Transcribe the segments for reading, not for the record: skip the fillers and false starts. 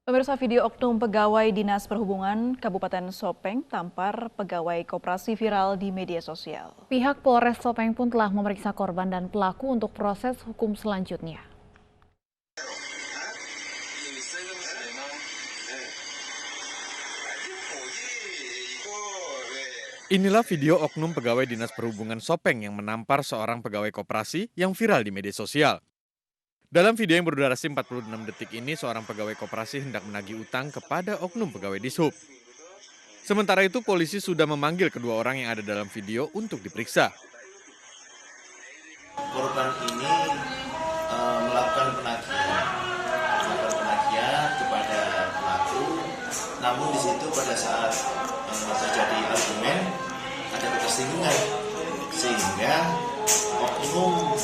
Pemirsa, video oknum pegawai Dinas Perhubungan Kabupaten Sopeng tampar pegawai koperasi viral di media sosial. Pihak Polres Sopeng pun telah memeriksa korban dan pelaku untuk proses hukum selanjutnya. Inilah video oknum pegawai Dinas Perhubungan Sopeng yang menampar seorang pegawai koperasi yang viral di media sosial. Dalam video yang berdurasi 46 detik ini, seorang pegawai koperasi hendak menagih utang kepada oknum pegawai Dishub. Sementara itu, polisi sudah memanggil kedua orang yang ada dalam video untuk diperiksa. Korban ini melakukan penagihan kepada pelaku, namun di situ pada saat terjadi argumen ada ketersinggungan, sehingga oknum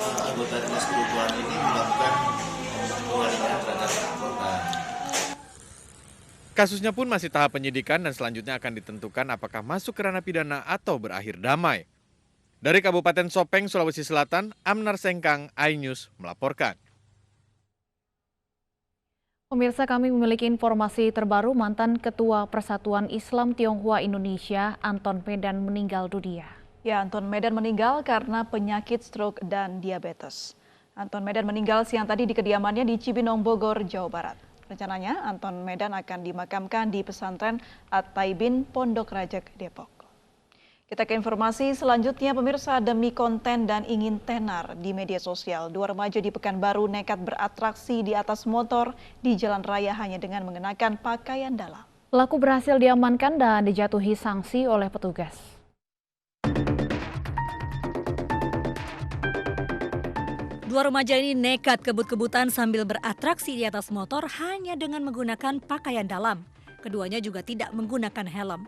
anggota Dinas Perhubungan ini melakukan penganiayaan terhadap korban. Kasusnya pun masih tahap penyidikan dan selanjutnya akan ditentukan apakah masuk ke ranah pidana atau berakhir damai. Dari Kabupaten Sopeng, Sulawesi Selatan, Amnar Sengkang, iNews melaporkan. Pemirsa, kami memiliki informasi terbaru. Mantan Ketua Persatuan Islam Tionghoa Indonesia, Anton Medan, meninggal dunia. Ya, Anton Medan meninggal karena penyakit stroke dan diabetes. Anton Medan meninggal siang tadi di kediamannya di Cibinong, Bogor, Jawa Barat. Rencananya, Anton Medan akan dimakamkan di pesantren At-Taibin, Pondok Rajek, Depok. Kita ke informasi selanjutnya, pemirsa. Demi konten dan ingin tenar di media sosial, dua remaja di Pekanbaru nekat beratraksi di atas motor di jalan raya hanya dengan mengenakan pakaian dalam. Pelaku berhasil diamankan dan dijatuhi sanksi oleh petugas. Dua remaja ini nekat kebut-kebutan sambil beratraksi di atas motor hanya dengan menggunakan pakaian dalam. Keduanya juga tidak menggunakan helm.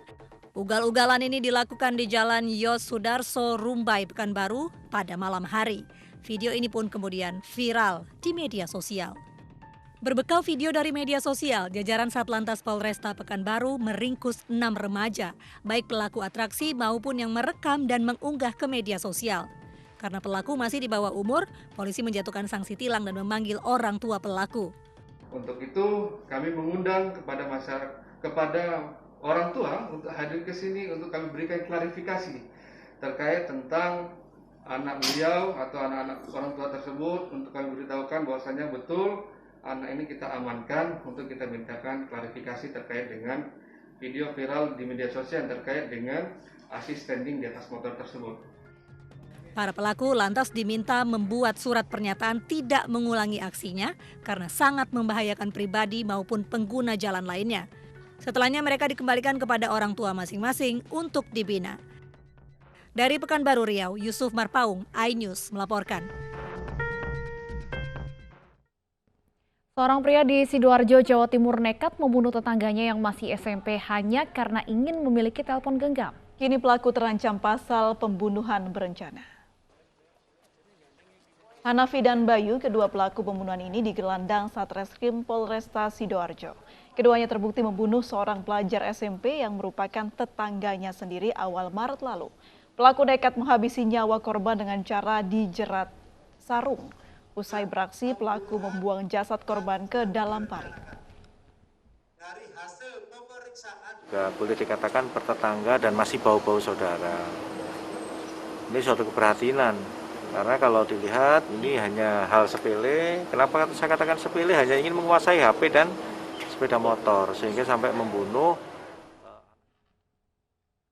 Ugal-ugalan ini dilakukan di Jalan Yos Sudarso, Rumbai, Pekanbaru pada malam hari. Video ini pun kemudian viral di media sosial. Berbekal video dari media sosial, jajaran Satlantas Polresta Pekanbaru meringkus 6 remaja, baik pelaku atraksi maupun yang merekam dan mengunggah ke media sosial. Karena pelaku masih di bawah umur, polisi menjatuhkan sanksi tilang dan memanggil orang tua pelaku. Untuk itu kami mengundang kepada orang tua untuk hadir ke sini untuk kami berikan klarifikasi terkait tentang anak beliau atau anak-anak orang tua tersebut, untuk kami beritahukan bahwasanya betul anak ini kita amankan untuk kita mintakan klarifikasi terkait dengan video viral di media sosial terkait dengan asis standing di atas motor tersebut. Para pelaku lantas diminta membuat surat pernyataan tidak mengulangi aksinya karena sangat membahayakan pribadi maupun pengguna jalan lainnya. Setelahnya mereka dikembalikan kepada orang tua masing-masing untuk dibina. Dari Pekanbaru Riau, Yusuf Marpaung, iNews melaporkan. Seorang pria di Sidoarjo, Jawa Timur nekat membunuh tetangganya yang masih SMP hanya karena ingin memiliki telepon genggam. Kini pelaku terancam pasal pembunuhan berencana. Hanafi dan Bayu, kedua pelaku pembunuhan ini digelandang Satreskrim Polresta Sidoarjo. Keduanya terbukti membunuh seorang pelajar SMP yang merupakan tetangganya sendiri awal Maret lalu. Pelaku nekat menghabisi nyawa korban dengan cara dijerat sarung. Usai beraksi, pelaku membuang jasad korban ke dalam parit. Boleh dikatakan bertetangga dan masih bau-bau saudara. Ini suatu keprihatinan, karena kalau dilihat ini hanya hal sepele. Kenapa saya katakan sepele? Hanya ingin menguasai HP dan sepeda motor sehingga sampai membunuh.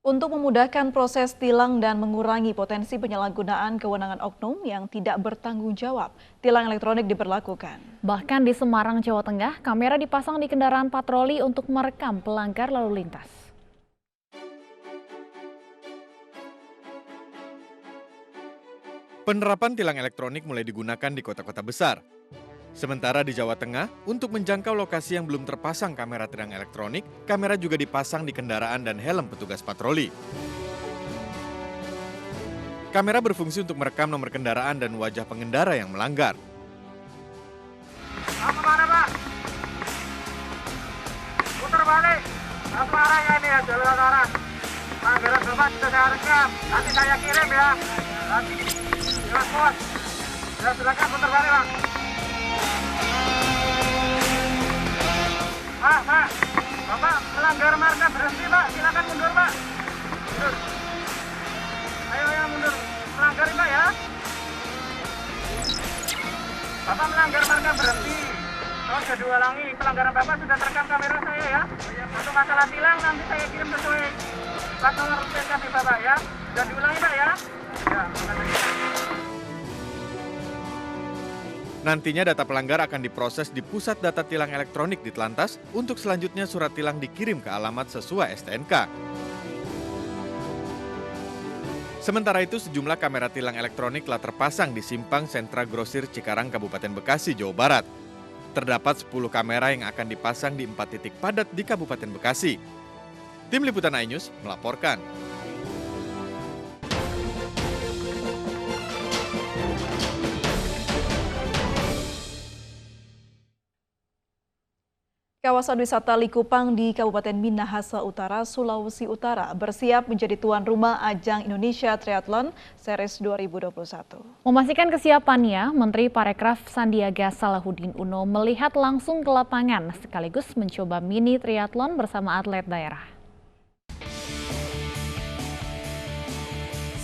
Untuk memudahkan proses tilang dan mengurangi potensi penyalahgunaan kewenangan oknum yang tidak bertanggung jawab, tilang elektronik diberlakukan. Bahkan di Semarang, Jawa Tengah, kamera dipasang di kendaraan patroli untuk merekam pelanggar lalu lintas. Penerapan tilang elektronik mulai digunakan di kota-kota besar. Sementara di Jawa Tengah, untuk menjangkau lokasi yang belum terpasang kamera tilang elektronik, kamera juga dipasang di kendaraan dan helm petugas patroli. Kamera berfungsi untuk merekam nomor kendaraan dan wajah pengendara yang melanggar. Mau kemana, Pak? Putar balik. Satu arah ya ini ya, jalur arah. Kamera Bapak sudah saya rekam. Nanti saya kirim ya. Nanti jelas bos. Ya silakan putar balik, Pak. Pak, Bapak melanggar marka berhenti Pak, silakan mundur Pak. Mundur. Ayo ya mundur, melanggar Pak ya. Bapak melanggar marka berhenti. Oh, sudah diulangi, pelanggaran Bapak sudah terekam kamera saya ya. Untuk masalah tilang nanti saya kirim sesuai plat nomor PKB Bapak ya. Sudah diulangi Pak ya. Ya, makasih. Nantinya data pelanggar akan diproses di Pusat Data Tilang Elektronik di Telantas untuk selanjutnya surat tilang dikirim ke alamat sesuai STNK. Sementara itu, sejumlah kamera tilang elektronik telah terpasang di simpang Sentra Grosir Cikarang, Kabupaten Bekasi, Jawa Barat. Terdapat 10 kamera yang akan dipasang di 4 titik padat di Kabupaten Bekasi. Tim Liputan iNews melaporkan. Kawasan wisata Likupang di Kabupaten Minahasa Utara, Sulawesi Utara bersiap menjadi tuan rumah ajang Indonesia Triathlon Series 2021. Memastikan kesiapannya, Menteri Parekraf Sandiaga Salahuddin Uno melihat langsung ke lapangan sekaligus mencoba mini triathlon bersama atlet daerah.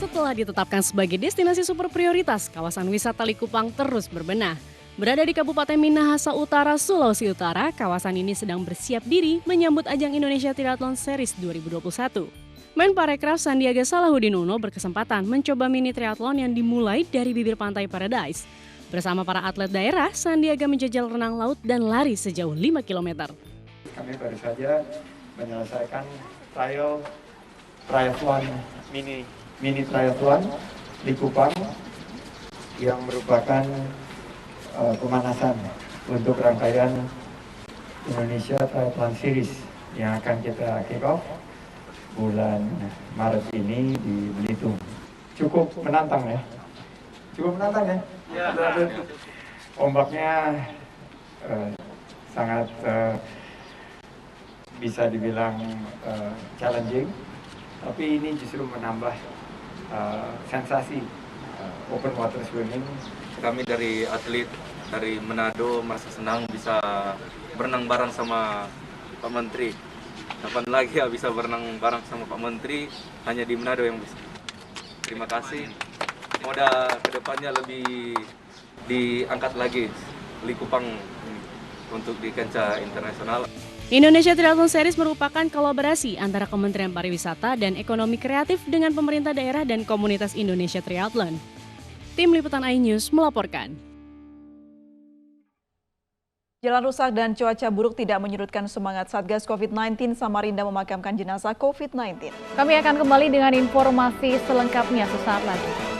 Setelah ditetapkan sebagai destinasi super prioritas, kawasan wisata Likupang terus berbenah. Berada di Kabupaten Minahasa Utara, Sulawesi Utara, kawasan ini sedang bersiap diri menyambut ajang Indonesia Triathlon Series 2021. Menparekraf Sandiaga Salahuddin Uno berkesempatan mencoba mini triathlon yang dimulai dari bibir pantai Paradise. Bersama para atlet daerah, Sandiaga menjajal renang laut dan lari sejauh 5 km. Kami baru saja menyelesaikan triathlon mini triathlon di Kupang yang merupakan pemanasan untuk rangkaian Indonesia Triathlon Series yang akan kita kick off bulan Maret ini di Belitung. Cukup menantang ya? Cukup menantang ya? Ya. Ombaknya sangat bisa dibilang challenging, tapi ini justru menambah sensasi open water swimming. Kami dari atlet dari Manado merasa senang bisa berenang bareng sama Pak Menteri. Kapan lagi ya bisa berenang bareng sama Pak Menteri, hanya di Manado yang bisa. Terima kasih. Semoga kedepannya lebih diangkat lagi Likupang untuk di kancah internasional. Indonesia Triathlon Series merupakan kolaborasi antara Kementerian Pariwisata dan Ekonomi Kreatif dengan pemerintah daerah dan komunitas Indonesia Triathlon. Tim Liputan iNews melaporkan. Jalan rusak dan cuaca buruk tidak menyurutkan semangat Satgas COVID-19 Samarinda memakamkan jenazah COVID-19. Kami akan kembali dengan informasi selengkapnya sesaat lagi.